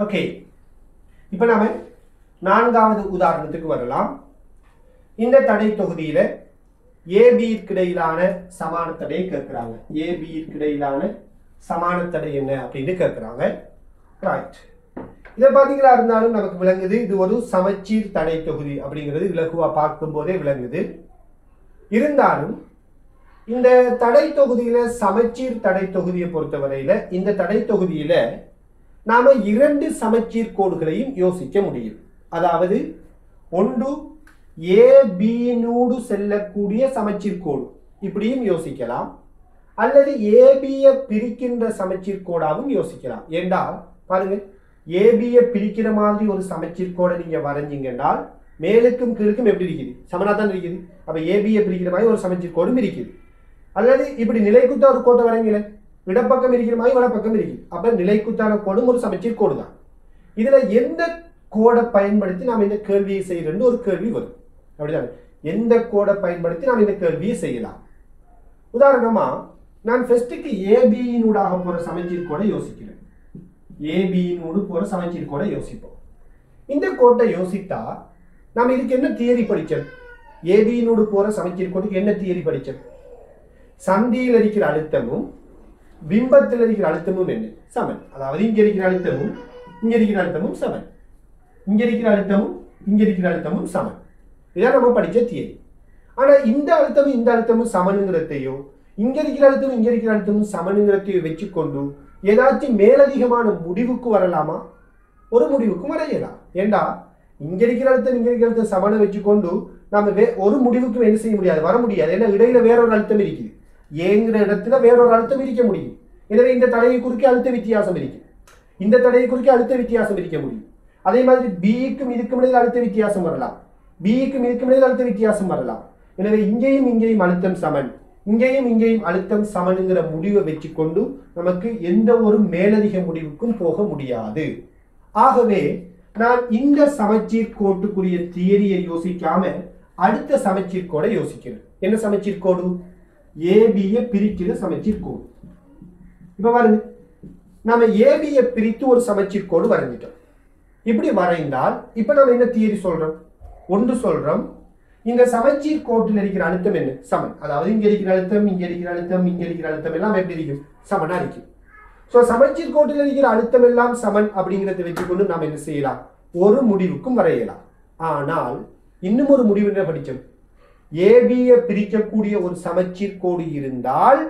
ஓகே. இப்ப நாம நான்காவது உதாரணத்துக்கு வரலாம். இந்த தடை தொகுதியில AB இடையிலான சமான தடையை கேட்கிறாங்க. AB இடையிலான சமான தடை என்ன அப்படின்னு கேட்கிறாங்க. ரைட். இதை பாத்தீங்களா இருந்தாலும் நமக்கு விளங்குது, இது ஒரு சமச்சீர் தடை தொகுதி அப்படிங்கிறது இலகுவா பார்க்கும் போதே விளங்குது. இருந்தாலும் இந்த தடை தொகுதியில சமச்சீர் தடை தொகுதியை பொறுத்தவரையில இந்த தடை தொகுதியில நாம இரண்டு சமச்சீர் கோடுகளையும் யோசிக்க முடியும். அதாவது ஒன்று AB நூடு செல்லக்கூடிய சமச்சீர் கோடு, இப்படியும் யோசிக்கலாம். அல்லது AB-யை பிரிக்கின்ற சமச்சீர் கோடாகவும் யோசிக்கலாம். ஏண்டா பாருங்க, AB-யை பிரிக்கிற மாதிரி ஒரு சமச்சீர் கோடை நீங்க வரைஞ்சிங்க என்றால் மேலுக்கும் கீழுக்கும் எப்படி இருக்குது? சமனா தான் இருக்குது. அப்ப AB-யை பிரிக்கிற மாதிரி ஒரு சமச்சீர் கோடும் இருக்குது. அல்லது இப்படி நிலைக்குத்த ஒரு கோட்டை வரைங்கள, இடப்பக்கம் இருக்கிற மாதிரி வலப்பக்கம் இருக்குது. அப்ப நிலைக்குத்தான கோடும் ஒரு சமச்சீர் கோடு தான். இதுல எந்த கோடை பயன்படுத்தி நாம் இந்த கேள்வியை செய்யறோம்னு ஒரு கேள்வி வரும். அப்படிதான், எந்த கோடை பயன்படுத்தி நாம் இந்த கேள்வியை செய்யலாம்? உதாரணமா நான் ஃபர்ஸ்ட்டுக்கு AB-யினூடாக போற சமச்சீர் கோடை யோசிக்கிறேன். AB-யினூடு போற சமச்சீர் கோடை யோசிப்போம். இந்த கோட்டை யோசித்தா நாம் இதுக்கு என்ன தியரி படிச்சோம்? AB-யினூடு போற சமச்சீர் கோட்டுக்கு என்ன தியரி படிச்சோம்? சந்தியில் இருக்கிற அழுத்தமும் பிம்பத்தில் இருக்கிற அழுத்தமும் என்ன? சமன். அதாவது இங்க இருக்கிற அழுத்தமும் இங்க இருக்கிற அழுத்தமும் சமன். இங்க இருக்கிற அழுத்தமும் இங்க இருக்கிற அழுத்தமும் சமன். இதான் நம்ம படிச்ச தியரி. ஆனா இந்த அழுத்தமும் இந்த அழுத்தமும் சமனுங்கிறதையோ இங்க இருக்கிற அழுத்தமும் இங்க இருக்கிற அழுத்தமும் சமனுங்கிறதையோ வச்சுக்கொண்டு ஏதாச்சும் மேலதிகமான முடிவுக்கு வரலாமா? ஒரு முடிவுக்கும் வரையலாம். ஏண்டா இங்க இருக்கிற அழுத்தம் இங்க இருக்கிற அழுத்தம் சமனை வச்சுக்கொண்டு நம்ம ஒரு முடிவுக்கும் என்ன செய்ய முடியாது, வர முடியாது. ஏன்னா இடையில வேறொரு அழுத்தம் இருக்குது. ஏங்கிற இடத்துல வேறொரு அழுத்தம் இருக்க முடியும். எனவே இந்த தடையை குறுக்கே அழுத்த வித்தியாசம் இருக்கு. இந்த தடையை குறுக்கே அழுத்த வித்தியாசம் இருக்க முடியும். அதே மாதிரி பிக்கும் இதுக்கும் இடையில் அழுத்த வித்தியாசம் வரலாம். பிக்கும் இதுக்கும் இடையில் அழுத்த வித்தியாசம் வரலாம். எனவே இங்கேயும் அழுத்தம் சமன், இங்கேயும் அழுத்தம் சமனுங்கிற முடிவை வச்சுக்கொண்டு நமக்கு எந்த ஒரு மேலதிக முடிவுக்கும் போக முடியாது. ஆகவே நான் இந்த சமச்சீர் கோட்டுக்குரிய தியரியை யோசிக்காம அடுத்த சமச்சீர் கோடை யோசிக்கிறேன். என்ன சமச்சீர் கோடு? ஏபியை பிரிக்கிற சமச்சீர் கோடு. இப்ப பாருங்க, நாம ஏபியை பிரித்து ஒரு சமச்சீர் கோடு வரைஞ்சிட்டோம். இப்படி வரைந்தால் இப்ப நம்ம என்ன தியரி சொல்றோம்? ஒன்று சொல்றோம், இந்த சமச்சீர் கோட்டில் இருக்கிற அழுத்தம் என்ன? சமன். அதாவது இங்க இருக்கிற அழுத்தம், இங்க இருக்கிற அழுத்தம், இங்க இருக்கிற அழுத்தம் எல்லாம் எப்படி இருக்கும்? சமனா இருக்கும். சோ சமச்சீர் கோட்டில் இருக்கிற அழுத்தம் எல்லாம் சமன் அப்படிங்கிறத வச்சுக்கொண்டு நாம் என்ன செய்யலாம்? ஒரு முடிவுக்கும் வரையலாம். ஆனால் இன்னும் ஒரு முடிவு என்ன படிச்சோம்? ஏபியை பிரிக்கக்கூடிய ஒரு சமச்சீர் கோடு இருந்தால்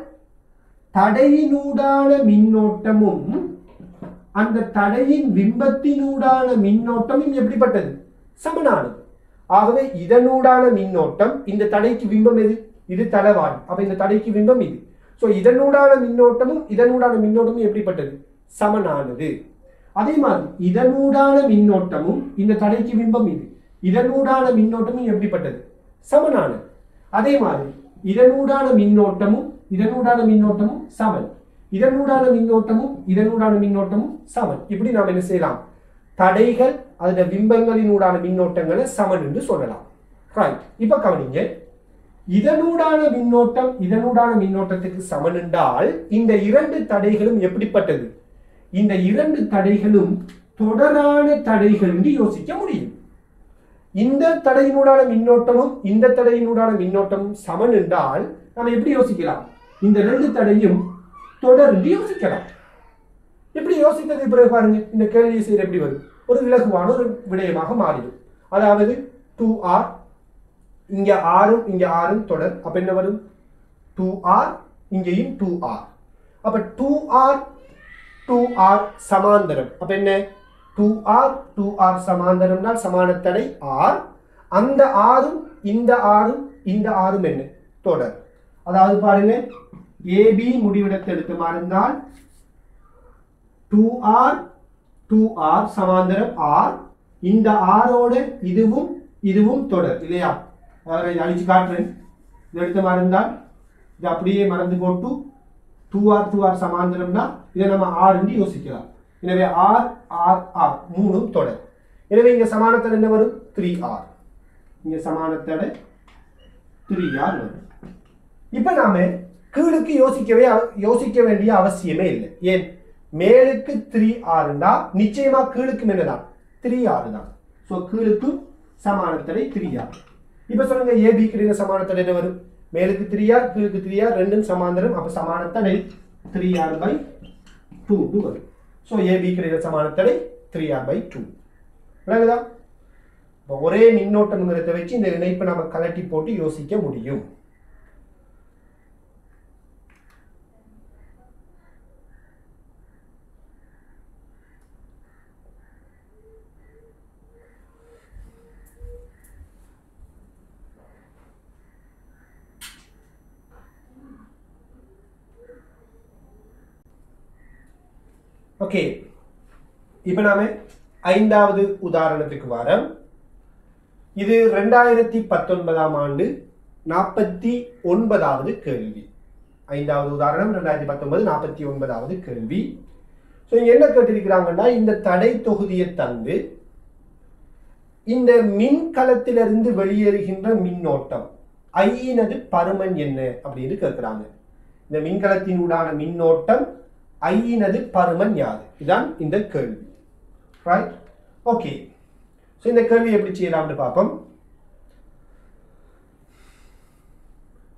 தடையினூடான மின்னோட்டமும் அந்த தடையின் பிம்பத்தினூடான மின்னோட்டமும் எப்படிப்பட்டது? சமனானது. ஆகவே இதனூடான மின்னோட்டம், இந்த தடைக்கு பிம்பம் எது? இது தளவாடி. அப்ப இந்த தடைக்கு பிம்பம் இது. சோ இதனூடான மின்னோட்டமும் இதனூடான மின்னோட்டமும் எப்படிப்பட்டது? சமனானது. அதே மாதிரி இதனூடான மின்னோட்டமும் இந்த தடைக்கு பிம்பம் இது, இதனூடான மின்னோட்டமும் எப்படிப்பட்டது? சமனானது. அதே மாதிரி இதனூடான மின்னோட்டமும் சமன், இதனூடான மின்னோட்டமும் சமன். இப்படி நாம் என்ன செய்யலாம்? தடைகள் அதோட பிம்பங்களினூடான மின்னோட்டங்களை சமன் என்று சொல்லலாம். ரைட். இப்ப கவனிங்க, இதனூடான மின்னோட்டத்துக்கு சமன் என்றால் இந்த இரண்டு தடைகளும் எப்படிப்பட்டது? இந்த இரண்டு தடைகளும் தொடரான தடைகள் என்று யோசிக்க முடியும். இந்த தடையினூடான மின்னோட்டமும் இந்த தடையினூடான மின்னோட்டமும் சமன் என்றால் நம்ம எப்படி யோசிக்கலாம்? இந்த ரெண்டு தடையும் தொடர் என்று யோசிக்கலாம். எப்படி யோசித்தது பிறகு பாருங்க, இந்த கேள்வியை செய்ய எப்படி வரும்? ஒரு இலகுவான ஒரு விடயமாக மாறிடும். அதாவது 2r, இங்க ஆறும் தொடர். அப்ப என்ன வரும்? 2r, இங்கேயும் 2r. அப்ப 2r சமாந்தரம். அப்ப என்ன? 2r சமாந்தரம்னால் சமான தடை r. அந்த ஆறும் இந்த ஆறும் என்ன? தொடர். அதாவது பாருங்க, AB முடிவிடத்தை எடுத்து மாறினால் 2r சமாந்தரம் r. இந்த ஆரோட இதுவும் தொடர் இல்லையா? அழிச்சு காட்டுறேன். இது எடுத்து மாறினால் இது அப்படியே மறந்து போட்டு 2r சமாந்தரம்னா இதை நம்ம r என்று யோசிக்கலாம். எனவே r மூணும் தொடர். எனவே இங்க சமானத்தடை என்ன வரும்? 3r. இங்க சமானத்தடை 3r வரும். இப்ப நாம கீழுக்கு யோசிக்க வேண்டிய அவசியமே இல்லை. ஏன்? மேலுக்கு 3r இருந்தா நிச்சயமா கீழுக்கும் என்னதான்? 3r தான். சோ கீழுக்கு சமானத்தடை 3r. இப்ப சொல்லுங்க, AB கிடைக்கிற சமானத்தடை என்ன வரும்? மேலுக்கு 3r, கீழுக்கு 3r, ரெண்டும் சமாந்தரம். அப்ப சமானத்தடை 3r/2 வரும். சோ AB கிடைக்கிற சமானத்தடை 3r/2. விளங்குதா? ஒரே மின்னோட்டம்ங்கிறத வச்சு இந்த இணைப்பை நம்ம கலட்டி போட்டு யோசிக்க முடியும். ஓகே, இப்ப நாம 5வது உதாரணத்துக்கு வரோம். இது 2019ஆம் ஆண்டு 49வது கேள்வி. 5வது உதாரணம் 2019 49வது கேள்வி. ஸோ என்ன கேட்டிருக்கிறாங்கன்னா, இந்த தடை தொகுதியை தந்து இந்த மின்கலத்திலிருந்து வெளியேறுகின்ற மின்னோட்டம் ஐயினது பருமன் என்ன அப்படின்னு கேட்கிறாங்க. இந்த மின்கலத்தினூடான மின்னோட்டம் ஐயினது பருமன் யாது? இதுதான் இந்த கேள்வி. ரைட்? ஓகே, ஸோ இந்த கேள்வி எப்படி செய்யலாம்னு பார்ப்போம்.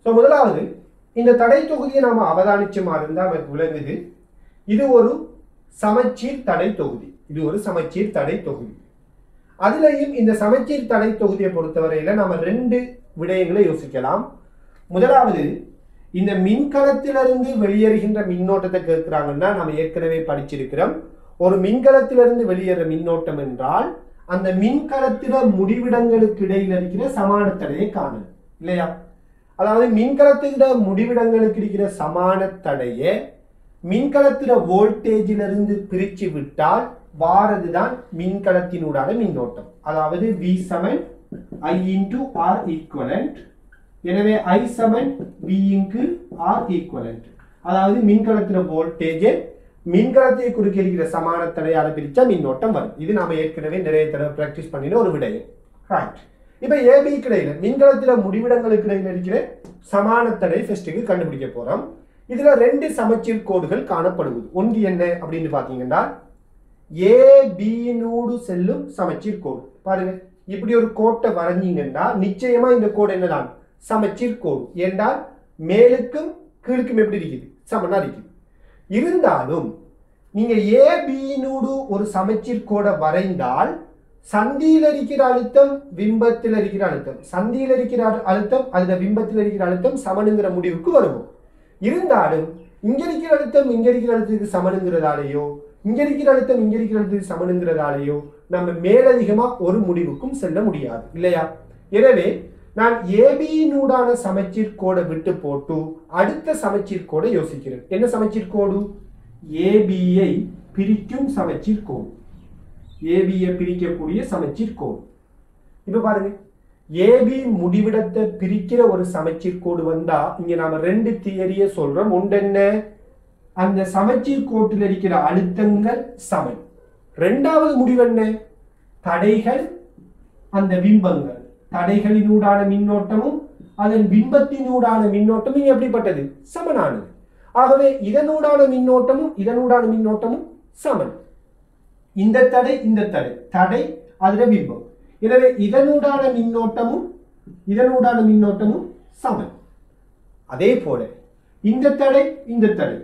ஸோ முதலாவது இந்த தடை தொகுதியை நாம அவதானிச்சமா இருந்தா நமக்கு விளங்குது, இது ஒரு சமச்சீர் தடை தொகுதி. அதுலயும் இந்த சமச்சீர் தடை தொகுதியை பொறுத்தவரையில நாம ரெண்டு விடயங்களை யோசிக்கலாம். முதலாவது, இந்த மின்கலத்திலிருந்து வெளியேறுகின்ற மின்னோட்டத்தை கேட்கிறாங்கன்னா நம்ம ஏற்கனவே படிச்சிருக்கிறோம். ஒரு மின்கலத்திலிருந்து வெளியேற மின்னோட்டம் என்றால் அந்த மின்கலத்தில முடிவிடங்களுக்கு இடையில் இருக்கிற சமான தடையை காணணும் இல்லையா? அதாவது மின்கலத்தில முடிவிடங்களுக்கு இருக்கிற சமான தடையை மின்கலத்தில வோல்டேஜிலிருந்து பிரிச்சு விட்டால் வாரதுதான் மின்கலத்தினூடான மின்னோட்டம். அதாவது V Saman I into R equivalent. எனவே I Saman V into R equivalent. அதாவது மின்கலத்தில வோல்டேஜ் மின்கலத்தை குறுக்கே இருக்கிற சமான தடையால பிரிச்சா மின்னோட்டம் வரும். இது நாம ஏற்கனவே நிறைய தடவை பிராக்டிஸ் பண்ணின ஒரு விடயம். ரைட். இப்ப ஏபி இடையில மின்கலத்தில முடிவிடங்களுக்கு இடையில இருக்கிற சமான தடை ஃபர்ஸ்ட்டுக்கு கண்டுபிடிக்க போறோம். இதுல ரெண்டு சமச்சீர் கோடுகள் காணப்படுவது. ஒன்று என்ன அப்படின்னு பாத்தீங்கன்னா ஏபியினோடு செல்லும் சமச்சீர் கோடு. பாருங்க, இப்படி ஒரு கோட்டை வரைஞ்சீங்கன்னா நிச்சயமா இந்த கோடு என்னதான் சமச்சீர் கோடு. என்றால் மேலுக்கும் கீழுக்கும் எப்படி இருக்குது? சமனா இருக்குது. இருந்தாலும் நீங்க ஏபியினோடு ஒரு சமச்சீர் கோடை வரைந்தால் சந்தியில் இருக்கிற அழுத்தம் பிம்பத்தில் இருக்கிற அழுத்தம், சந்தியில் இருக்கிற அழுத்தம் அதுல பிம்பத்தில் இருக்கிற அழுத்தம் சமனுங்கிற முடிவுக்கு வருவோம். இருந்தாலும் இங்க இருக்கிற அழுத்தம் இங்க இருக்கிற அழுத்தத்துக்கு சமனுங்கிறதாலேயோ இங்க இருக்கிற அழுத்தம் இங்க இருக்கிற அழுத்தத்துக்கு சமனுங்கிறதாலேயோ நம்ம மேலதிகமா ஒரு முடிவுக்கும் செல்ல முடியாது இல்லையா? எனவே நான் ஏபியினூடான சமச்சீர் கோடை விட்டு போட்டு அடுத்த சமச்சீர் கோடை யோசிக்கிறேன். என்ன சமச்சீர் கோடு? ஏபியை பிரிக்கும் சமச்சீர் கோடு. ஏபியை பிரிக்கக்கூடிய சமச்சீர் கோடு. இப்ப பாருங்க, ஏபி முடிவிடத்தை பிரிக்கிற ஒரு சமச்சீர் கோடு வந்தா இங்க நாம ரெண்டு தியரிய சொல்றோம். ஒன்றென்ன? அந்த சமச்சீர் கோட்டில் இருக்கிற அழுத்தங்கள் சமன். இரண்டாவது முடிவு என்ன? தடைகள் அந்த பிம்பங்கள், தடைகளினூடான மின்னோட்டமும் அதன் பிம்பத்தினூடான மின்னோட்டமும் எப்படிப்பட்டது? சமனானது. ஆகவே இதனூடான மின்னோட்டமும் இதனூடான மின்னோட்டமும் சமன். இந்த தடை இந்த தடை, தடை அதுல பிம்பம். எனவே இதனூடான மின்னோட்டமும் இதனூடான மின்னோட்டமும் சமன். அதே போல இந்த தடை இந்த தடை,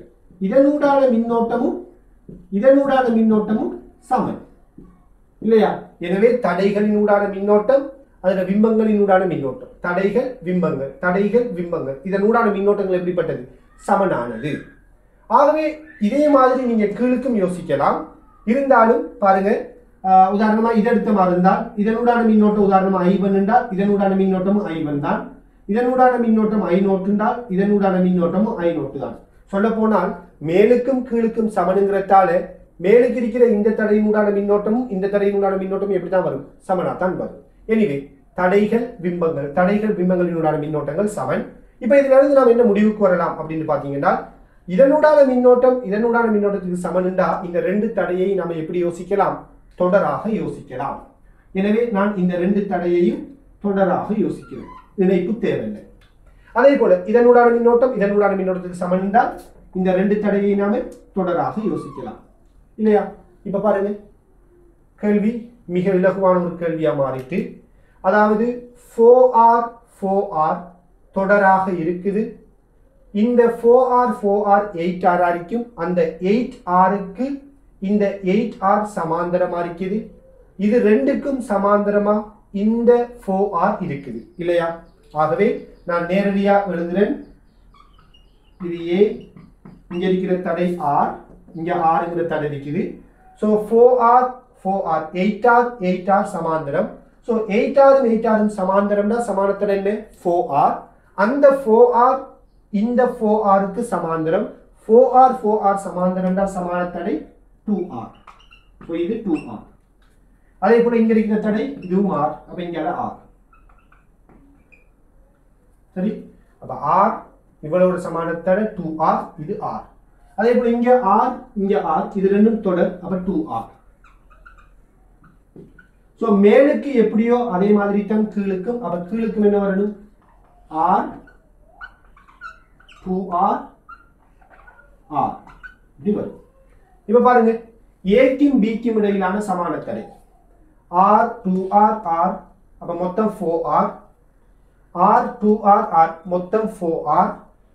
இதனூடான மின்னோட்டமும் இதனூடான மின்னோட்டமும் சமன் இல்லையா? எனவே தடைகளினூடான மின்னோட்டம் அதுல பிம்பங்களினூடான மின்னோட்டம், தடைகள் பிம்பங்கள், தடைகள் பிம்பங்கள், இதனூடான மின்னோட்டங்கள் எப்படிப்பட்டது? சமனானது. ஆகவே இதே மாதிரி நீங்க கீழுக்கும் யோசிக்கலாம். இருந்தாலும் பாருங்க, உதாரணமா இது எடுத்த மாதிரி இருந்தால் இதனூடான மின்னோட்டம் உதாரணமா I1 என்றால் இதனூடான மின்னோட்டமும் I1 தான், இதனூடான மின்னோட்டம் I0 என்றால் இதனூடான மின்னோட்டமும் I0 தான். சொல்ல போனால் மேலுக்கும் கீழுக்கும் சமனுங்கிறதால மேலுக்கு இருக்கிற இந்த தடையினூடான மின்னோட்டமும் இந்த தடையினூடான மின்னோட்டமும் எப்படிதான் வரும்? சமனாத்தான் வரும். எனவே தடைகள் பிம்பங்கள், தடைகள் பிம்பங்களினூடான மின்னோட்டங்கள் சமன். இப்ப இதுல இருந்து நாம் என்ன முடிவுக்கு வரலாம் அப்படின்னு பாத்தீங்கன்னா இதனூடான மின்னோட்டம் இதனூடான மின்னோட்டத்துக்கு சமன்டா இந்த ரெண்டு தடையை நாம எப்படி யோசிக்கலாம்? தொடராக யோசிக்கலாம். எனவே நான் இந்த ரெண்டு தடையையும் தொடராக யோசிக்கிறேன், இணைப்பு தேவையில்லை. அதே போல இதனூடான மின்னோட்டம் இதனூடான மின்னோட்டத்துக்கு சமன்டா இந்த ரெண்டு தடையை நாம தொடராக யோசிக்கலாம் இல்லையா? இப்ப பாருங்க, கேள்வி மிக இலகுவான ஒரு கேள்வியா மாறிட்டு, அதாவது 4R 4R தொடராக இருக்குது. இந்த 4R 4R 8R இருக்கும். அந்த 8Rக்கு இந்த 8R சமாந்தரமா இருக்குது. இது ரெண்டுக்கும் சமாந்தரமா இந்த 4R இருக்குது இல்லையா? ஆகவே நான் நேரடியா எழுதுறேன். இது A, இங்க இருக்கிற தடை R, இங்க Rங்கிற தடை இருக்குது. So 4R 4R 8R 8R சமாந்தரம். So 8R 8R சமாந்தரம்னா சமான தடை என்ன? 4R. அந்த 4R இந்த 4Rக்கு சமாந்தரம். 4R 4R சமாந்தரம்னா சமான தடை 2R. சோ இது 2R. அதே போல இங்க இருக்கிற தடை இதுவும் R. அப்ப இங்க R. சரி, அப்ப R இவ்வளவு சமான தடை 2R, இது R. அதே போல இங்க R இங்க R, இது ரெண்டும் தொடர். அப்ப 2R. சோ மேலுக்கு எப்படியோ அதே மாதிரி தான் கீழுக்கும். அப்ப கீழுக்கும் என்ன வரணும்? R 2R R இப்படி வரும். இப்ப பாருங்க, ஏக்கும் பிக்கும் இடையிலான சமான தடை R 2R R, அப்ப மொத்தம் 4R. R 2R R மொத்தம் 4R.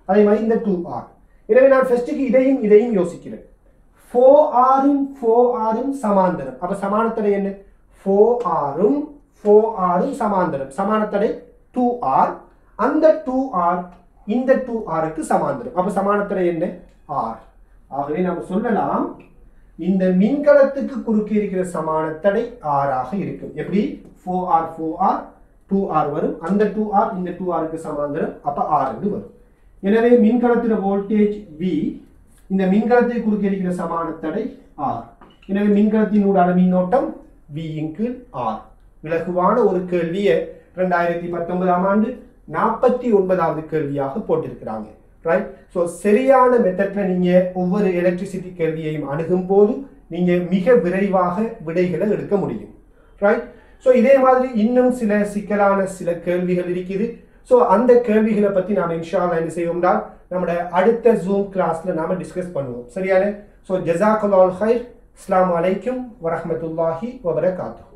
அதே மாதிரி இந்த 2R. எனவே நான் ஃபர்ஸ்ட்க்கு இதையும் இதையும் யோசிக்கிறேன். 4Rம் 4Rம் சமாந்தரம். அப்ப சமான தடை என்ன? 4Rம் 4Rம் சமாந்தரம். சமான தடை 2R. அந்த 2R இந்த 2Rக்கு சமாந்தரம். அப்ப சமான தடை என்ன? R. ஆகவே நாம சொல்லலாம் இந்த மின்கலத்துக்கு குறுக்கே இருக்கிற சமான தடை ஆறாக இருக்கும். எப்படி 4R 4R 2R வரும். அந்த 2R இந்த 2Rக்கு சமாந்தரம், அப்ப R வரும். எனவே மின்கலத்தின் வோல்டேஜ் V, இந்த மின்கலத்துக்கு குறுக்கே இருக்கிற சமான தடை R. எனவே மின்கலத்தின் ஊடான மின்னோட்டம் V இன் கீழ் R. இலகுவான ஒரு கேள்வியை 2019ஆம் ஆண்டு 49வது கேள்வியாக போட்டிருக்கிறாங்க. ரைட். ஸோ சரியான மெத்தட்ல நீங்க ஒவ்வொரு எலக்ட்ரிசிட்டி கேள்வியையும் அணுகும் போது நீங்க மிக விரைவாக விடைகளை எடுக்க முடியும். ரைட். ஸோ இதே மாதிரி இன்னும் சில சிக்கலான சில கேள்விகள் இருக்குது. ஸோ அந்த கேள்விகளை பத்தி நாம இன்ஷா அல்லாஹ் என்ன செய்வோம்னா நம்மளோட அடுத்த ஜூம் கிளாஸ்ல நாம டிஸ்கஸ் பண்ணுவோம். சரியான? ஸோ ஜஸாக்கல்லாஹு ஹைர். அஸ்ஸலாமு அலைக்கும் வரஹ்மத்துல்லாஹி வபரகாத்துஹு.